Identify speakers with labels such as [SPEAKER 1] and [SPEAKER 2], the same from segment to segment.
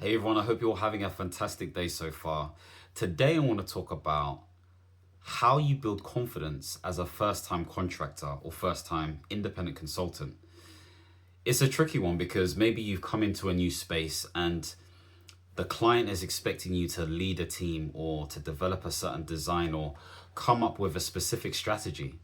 [SPEAKER 1] Hey everyone, I hope you're all having a fantastic day so far. Today I want to talk about how you build confidence as a first time contractor or first time independent consultant. It's a tricky one because maybe you've come into a new space and the client is expecting you to lead a team or to develop a certain design or come up with a specific strategy.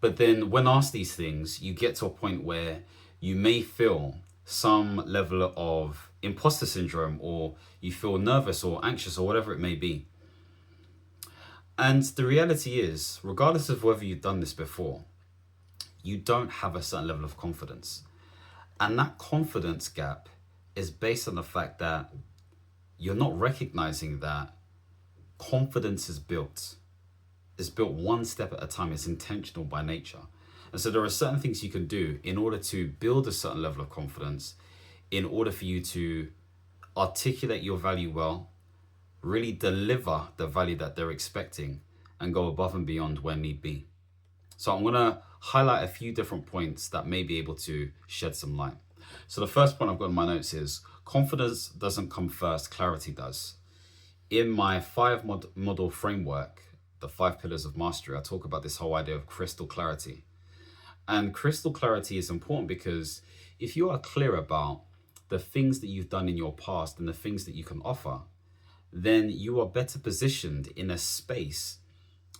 [SPEAKER 1] But then when asked these things, you get to a point where you may feel some level of imposter syndrome, or you feel nervous or anxious or whatever it may be. And the reality is, regardless of whether you've done this before, you don't have a certain level of confidence. And that confidence gap is based on the fact that you're not recognizing that confidence is built. It's built one step at a time. It's intentional by nature. And so there are certain things you can do in order to build a certain level of confidence, in order for you to articulate your value well, really deliver the value that they're expecting, and go above and beyond where need be. So I'm going to highlight a few different points that may be able to shed some light. So the first point I've got in my notes is confidence doesn't come first, clarity does. In my model framework, the 5 pillars of mastery, I talk about this whole idea of crystal clarity. And crystal clarity is important because if you are clear about the things that you've done in your past and the things that you can offer, then you are better positioned in a space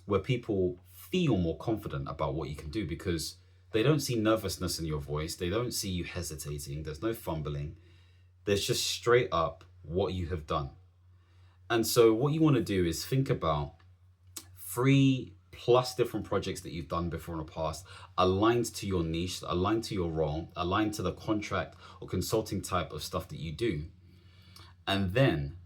[SPEAKER 1] where people feel more confident about what you can do, because they don't see nervousness in your voice. They don't see you hesitating. There's no fumbling. There's just straight up what you have done. And so what you want to do is think about 3+ different projects that you've done before in the past, aligned to your niche, aligned to your role, aligned to the contract or consulting type of stuff that you do. And then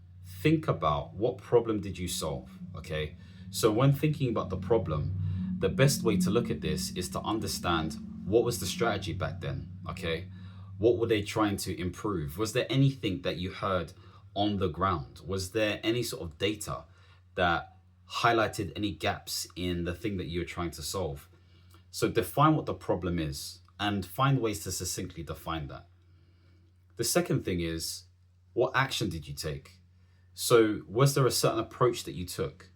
[SPEAKER 1] think about, what problem did you solve? Okay. So when thinking about the problem, the best way to look at this is to understand, what was the strategy back then? Okay. What were they trying to improve? Was there anything that you heard on the ground? Was there any sort of data that highlighted any gaps in the thing that you're trying to solve? So define what the problem is and find ways to succinctly define that. The second thing is, what action did you take? So was there a certain approach that you took?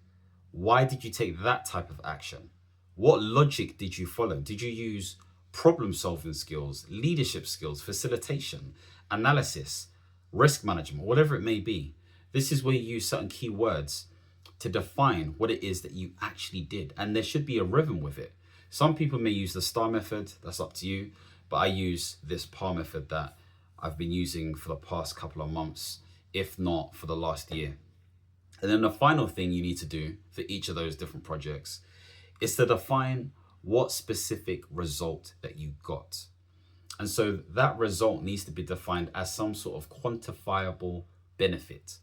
[SPEAKER 1] Why did you take that type of action? What logic did you follow? Did you use problem solving skills, leadership skills, facilitation, analysis, risk management, whatever it may be? This is where you use certain keywords to define what it is that you actually did. And there should be a rhythm with it. Some people may use the STAR method, that's up to you, but I use this PAR method that I've been using for the past couple of months, if not for the last year. And then the final thing you need to do for each of those different projects is to define what specific result that you got. And so that result needs to be defined as some sort of quantifiable benefit.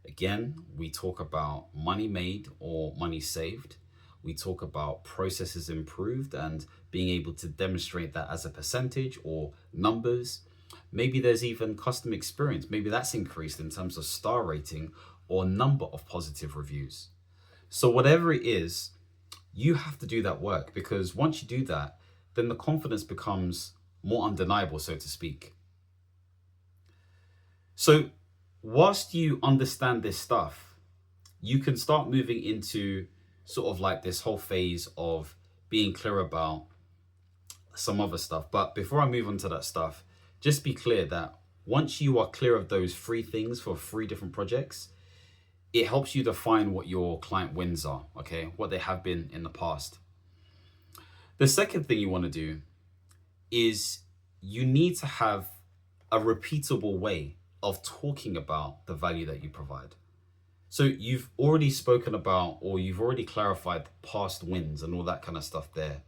[SPEAKER 1] Again, we talk about money made or money saved. We talk about processes improved and being able to demonstrate that as a percentage or numbers. Maybe there's even customer experience. Maybe that's increased in terms of star rating or number of positive reviews. So whatever it is, you have to do that work, because once you do that, then the confidence becomes more undeniable, so to speak. So whilst you understand this stuff, you can start moving into sort of like this whole phase of being clear about some other stuff. But before I move on to that stuff, just be clear that once you are clear of those 3 things for 3 different projects, it helps you define what your client wins are, okay? What they have been in the past. The second thing you want to do is you need to have a repeatable way of talking about the value that you provide. So you've already spoken about, or you've already clarified past wins and all that kind of stuff there.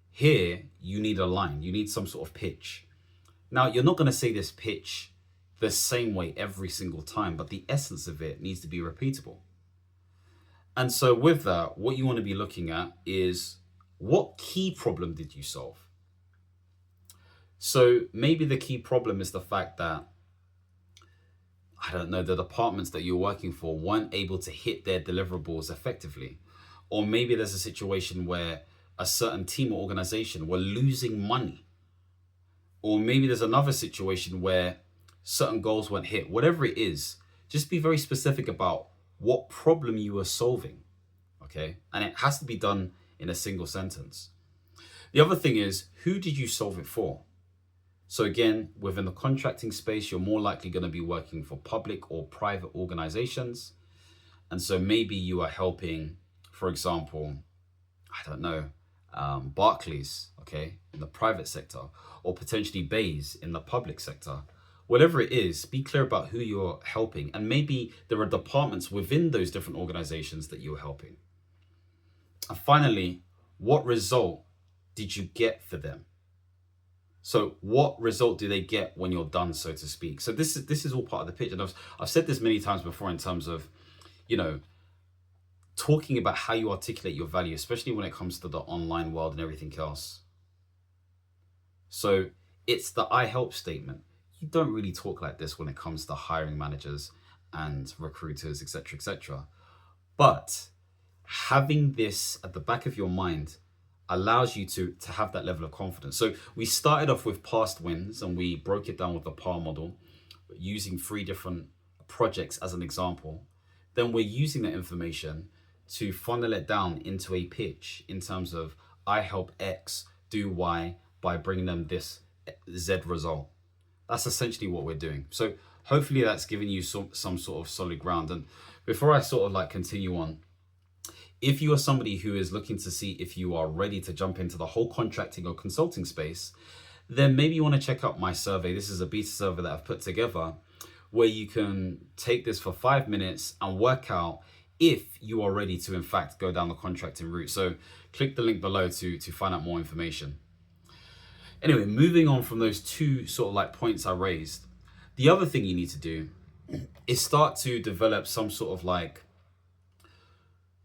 [SPEAKER 1] Here, you need a line, you need some sort of pitch. Now, you're not going to say this pitch the same way every single time, but the essence of it needs to be repeatable. And so with that, what you want to be looking at is, what key problem did you solve? So maybe the key problem is the fact that, I don't know, the departments that you're working for weren't able to hit their deliverables effectively. Or maybe there's a situation where a certain team or organization were losing money. Or maybe there's another situation where certain goals weren't hit, whatever it is, just be very specific about what problem you were solving. Okay. And it has to be done in a single sentence. The other thing is, who did you solve it for? So again, within the contracting space, you're more likely going to be working for public or private organizations. And so maybe you are helping, for example, I don't know, Barclays, okay, in the private sector, or potentially Bays in the public sector. Whatever it is, be clear about who you're helping. And maybe there are departments within those different organizations that you're helping. And finally, what result did you get for them? So what result do they get when you're done, so to speak? So this is all part of the pitch. And I've said this many times before in terms of, you know, talking about how you articulate your value, especially when it comes to the online world and everything else. So it's the I help statement. You don't really talk like this when it comes to hiring managers and recruiters, etc., etc. But having this at the back of your mind allows you to have that level of confidence. So we started off with past wins and we broke it down with the PAR model, using 3 different projects as an example. Then we're using that information to funnel it down into a pitch in terms of I help X do Y by bringing them this Z result. That's essentially what we're doing. So hopefully that's giving you some sort of solid ground. And before I sort of like continue on, if you are somebody who is looking to see if you are ready to jump into the whole contracting or consulting space, then maybe you want to check out my survey. This is a beta survey that I've put together where you can take this for 5 minutes and work out if you are ready to, in fact, go down the contracting route. So click the link below to find out more information. Anyway, moving on from those 2 sort of like points I raised, the other thing you need to do is start to develop some sort of like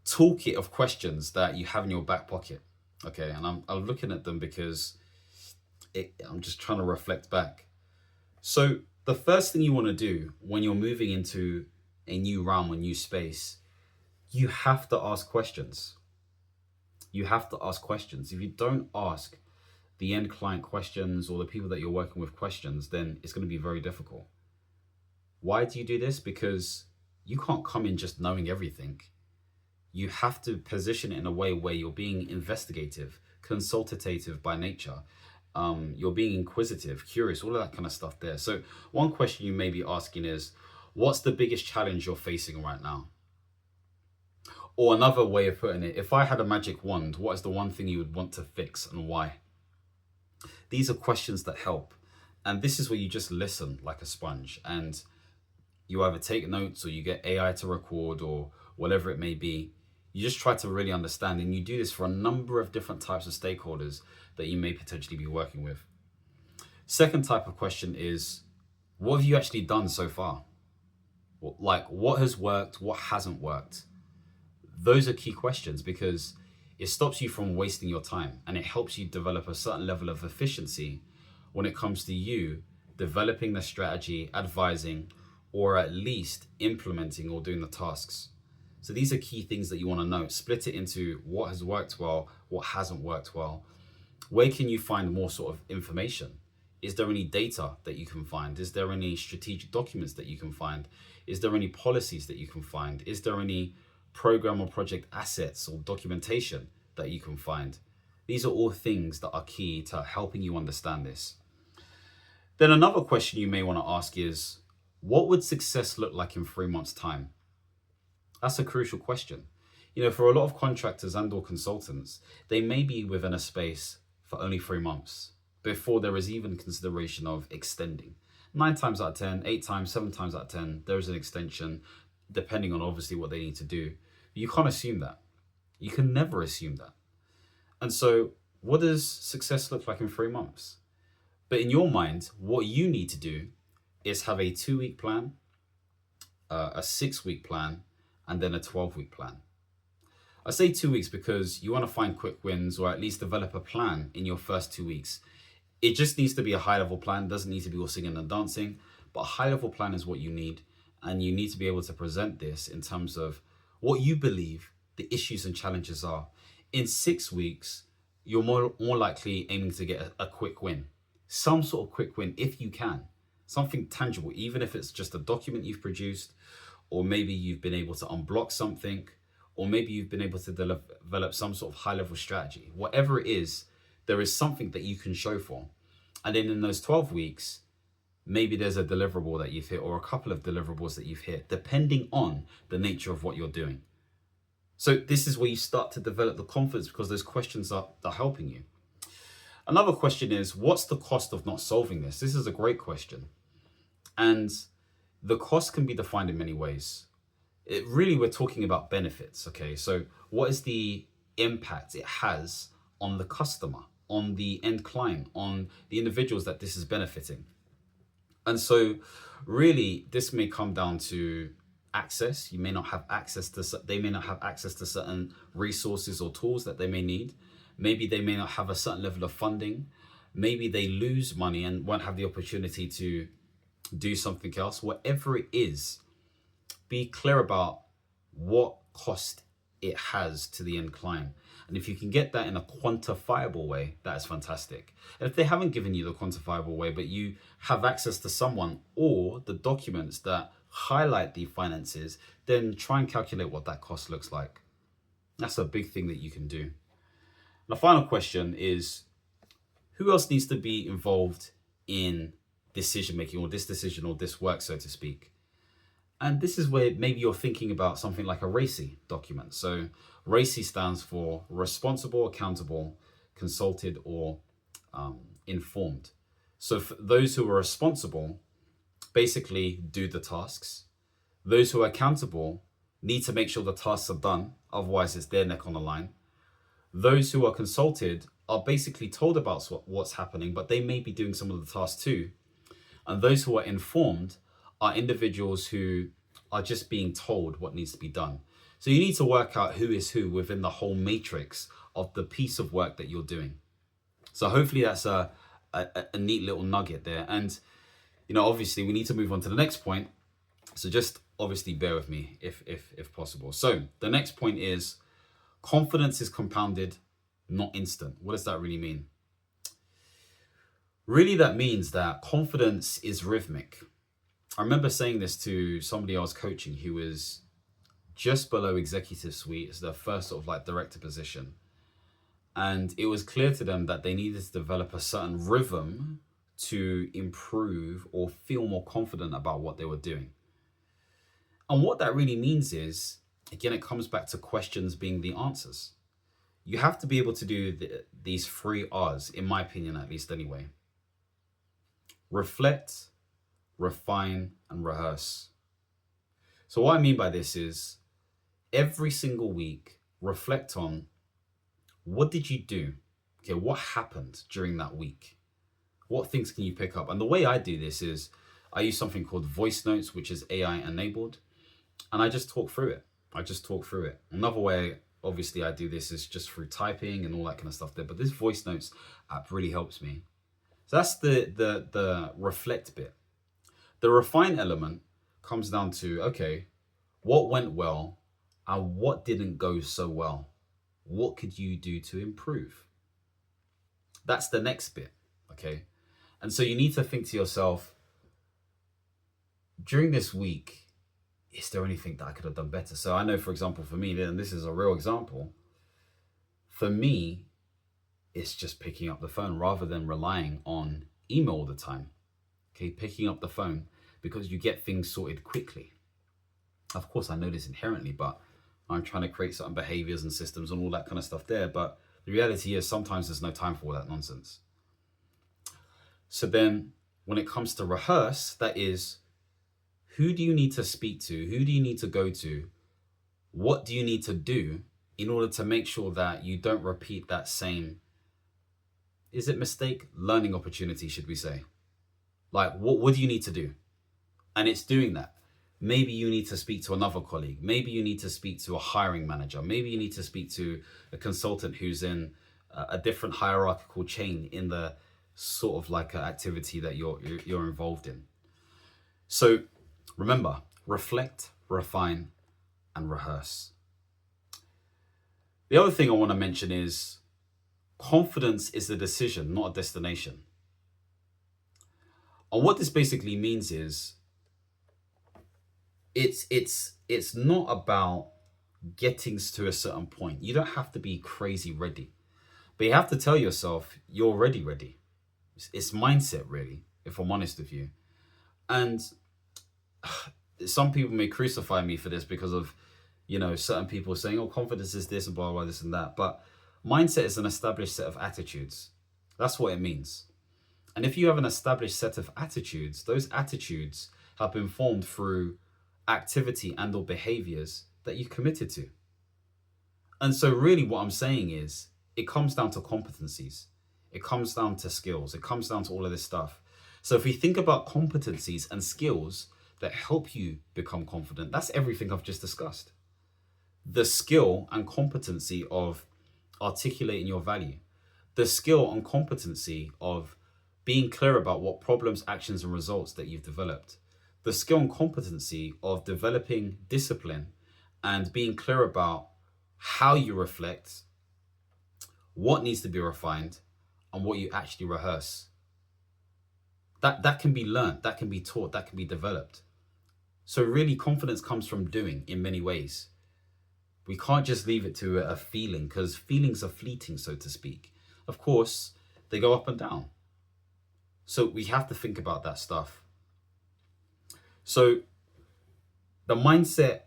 [SPEAKER 1] toolkit of questions that you have in your back pocket. Okay, and I'm looking at them because I'm just trying to reflect back. So the first thing you want to do when you're moving into a new realm, a new space, you have to ask questions. You have to ask questions. If you don't ask the end client questions or the people that you're working with questions, then it's going to be very difficult. Why do you do this? Because you can't come in just knowing everything. You have to position it in a way where you're being investigative, consultative by nature. You're being inquisitive, curious, all of that kind of stuff there. So one question you may be asking is, what's the biggest challenge you're facing right now? Or another way of putting it, if I had a magic wand, what is the one thing you would want to fix and why? These are questions that help. And this is where you just listen like a sponge and you either take notes or you get AI to record or whatever it may be. You just try to really understand, and you do this for a number of different types of stakeholders that you may potentially be working with. Second type of question is, what have you actually done so far? Like, what has worked? What hasn't worked? Those are key questions because it stops you from wasting your time and it helps you develop a certain level of efficiency when it comes to you developing the strategy, advising, or at least implementing or doing the tasks. So these are key things that you want to know. Split it into what has worked well, what hasn't worked well. Where can you find more sort of information? Is there any data that you can find? Is there any strategic documents that you can find? Is there any policies that you can find? Is there any program or project assets or documentation that you can find? These are all things that are key to helping you understand this. Then another question you may want to ask is, what would success look like in 3 months' time? That's a crucial question. You know, for a lot of contractors and or consultants, they may be within a space for only 3 months before there is even consideration of extending. 9 times out of 10, 8 times, 7 times out of 10, there is an extension, depending on obviously what they need to do. You can't assume that. You can never assume that. And so what does success look like in 3 months? But in your mind, what you need to do is have a 2-week plan, a 6-week plan, and then a 12-week plan. I say 2 weeks because you want to find quick wins or at least develop a plan in your first 2 weeks. It just needs to be a high-level plan. It doesn't need to be all singing and dancing, but a high-level plan is what you need. And you need to be able to present this in terms of what you believe the issues and challenges are. In 6 weeks, you're more likely aiming to get a quick win. Some sort of quick win if you can. something tangible, even if it's just a document you've produced, or maybe you've been able to unblock something, or maybe you've been able to develop some sort of high level strategy. Whatever it is, there is something that you can show for. And then in those 12 weeks, maybe there's a deliverable that you've hit or a couple of deliverables that you've hit, depending on the nature of what you're doing. So this is where you start to develop the confidence, because those questions are helping you. Another question is, what's the cost of not solving this? This is a great question. And the cost can be defined in many ways. We're talking about benefits, okay? So what is the impact it has on the customer, on the end client, on the individuals that this is benefiting? And so really, this may come down to access. You may not have access to, they may not have access to certain resources or tools that they may need. Maybe they may not have a certain level of funding. Maybe they lose money and won't have the opportunity to do something else. Whatever it is, be clear about what cost it has to the end client. And if you can get that in a quantifiable way, that is fantastic. And if they haven't given you the quantifiable way, but you have access to someone or the documents that highlight the finances, then try and calculate what that cost looks like. That's a big thing that you can do. The final question is, who else needs to be involved in decision making, or this decision or this work, so to speak? And this is where maybe you're thinking about something like a RACI document. So RACI stands for responsible, accountable, consulted, or informed. So for those who are responsible basically do the tasks. Those who are accountable need to make sure the tasks are done, otherwise it's their neck on the line. Those who are consulted are basically told about what's happening, but they may be doing some of the tasks too. And those who are informed are individuals who are just being told what needs to be done. So you need to work out who is who within the whole matrix of the piece of work that you're doing. So hopefully that's a neat little nugget there. And, obviously we need to move on to the next point. So just obviously bear with me if possible. So the next point is, confidence is compounded, not instant. What does that really mean? Really, that means that confidence is rhythmic. I remember saying this to somebody I was coaching who was just below executive suite. It's their first sort of like director position. And it was clear to them that they needed to develop a certain rhythm to improve or feel more confident about what they were doing. And what that really means is, again, it comes back to questions being the answers. You have to be able to do these 3 R's, in my opinion, at least anyway. Reflect, refine, and rehearse. So what I mean by this is, every single week, reflect on, what did you do? Okay, what happened during that week? What things can you pick up? And the way I do this is, I use something called voice notes, which is AI enabled, and I just talk through it. Another way, obviously, I do this is just through typing and all that kind of stuff there, but this voice notes app really helps me. So that's the reflect bit. The refine element comes down to, okay, what went well and what didn't go so well? What could you do to improve? That's the next bit, okay? And so you need to think to yourself, during this week, is there anything that I could have done better? So I know, for example, for me, and this is a real example, for me, it's just picking up the phone rather than relying on email all the time. Okay, picking up the phone, because you get things sorted quickly. Of course, I know this inherently, but I'm trying to create certain behaviors and systems and all that kind of stuff there. But the reality is, sometimes there's no time for all that nonsense. So then when it comes to rehearse, that is, who do you need to speak to? Who do you need to go to? What do you need to do in order to make sure that you don't repeat that same, is it mistake? Learning opportunity, should we say? Like, what do you need to do? And it's doing that. Maybe you need to speak to another colleague. Maybe you need to speak to a hiring manager. Maybe you need to speak to a consultant who's in a different hierarchical chain in the sort of like activity that you're involved in. So remember, reflect, refine, and rehearse. The other thing I want to mention is, confidence is a decision, not a destination. And what this basically means is it's not about getting to a certain point. You don't have to be crazy ready, but you have to tell yourself you're already ready. It's mindset, really, if I'm honest with you. And some people may crucify me for this because of, certain people saying, oh, confidence is this and blah, blah, this and that. But mindset is an established set of attitudes. That's what it means. And if you have an established set of attitudes, those attitudes have been formed through activity and or behaviors that you committed to. And so really what I'm saying is it comes down to competencies. It comes down to skills. It comes down to all of this stuff. So if we think about competencies and skills that help you become confident, that's everything I've just discussed. The skill and competency of articulating your value. The skill and competency of being clear about what problems, actions, and results that you've developed. The skill and competency of developing discipline and being clear about how you reflect, what needs to be refined, and what you actually rehearse. That can be learned, that can be taught, that can be developed. So really, confidence comes from doing in many ways. We can't just leave it to a feeling, because feelings are fleeting, so to speak. Of course, they go up and down. So we have to think about that stuff. So the mindset,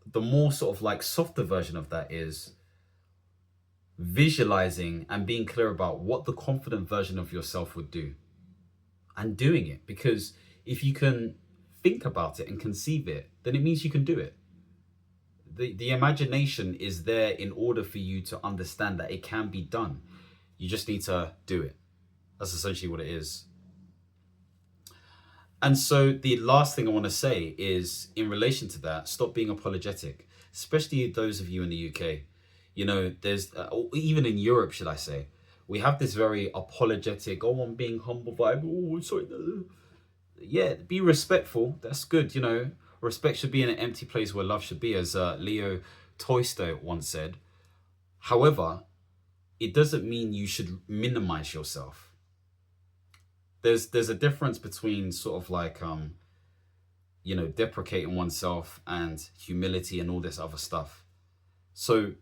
[SPEAKER 1] the more sort of like softer version of that is visualizing and being clear about what the confident version of yourself would do and doing it. Because if you can think about it and conceive it, then it means you can do it. The imagination is there in order for you to understand that it can be done. You just need to do it. That's essentially what it is. And so the last thing I want to say is, in relation to that, stop being apologetic, especially those of you in the UK. There's, even in Europe, should I say, we have this very apologetic, oh, I'm being humble vibe. Oh, sorry. Yeah, be respectful. That's good. Respect should be in an empty place where love should be, as Leo Tolstoy once said. However, it doesn't mean you should minimize yourself. There's a difference between sort of like, deprecating oneself and humility and all this other stuff. So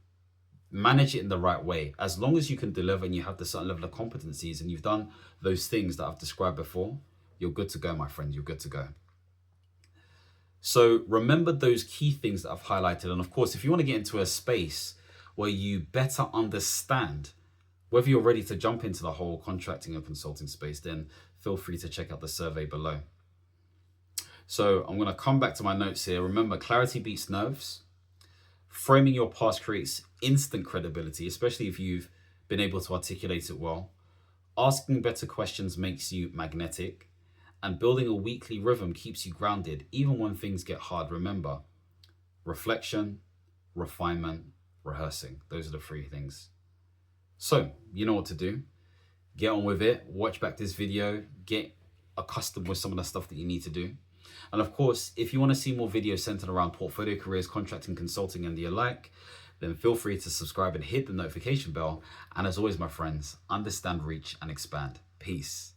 [SPEAKER 1] manage it in the right way. As long as you can deliver and you have the certain level of competencies and you've done those things that I've described before, you're good to go, my friend. You're good to go. So remember those key things that I've highlighted. And of course, if you want to get into a space where you better understand whether you're ready to jump into the whole contracting and consulting space, then feel free to check out the survey below. So I'm going to come back to my notes here. Remember, clarity beats nerves. Framing your past creates instant credibility, especially if you've been able to articulate it well. Asking better questions makes you magnetic. And building a weekly rhythm keeps you grounded, even when things get hard. Remember, reflection, refinement, rehearsing. Those are the three things. So, you know what to do. Get on with it. Watch back this video. Get accustomed with some of the stuff that you need to do. And of course, if you want to see more videos centered around portfolio careers, contracting, consulting, and the alike, then feel free to subscribe and hit the notification bell. And as always, my friends, understand, reach, and expand. Peace.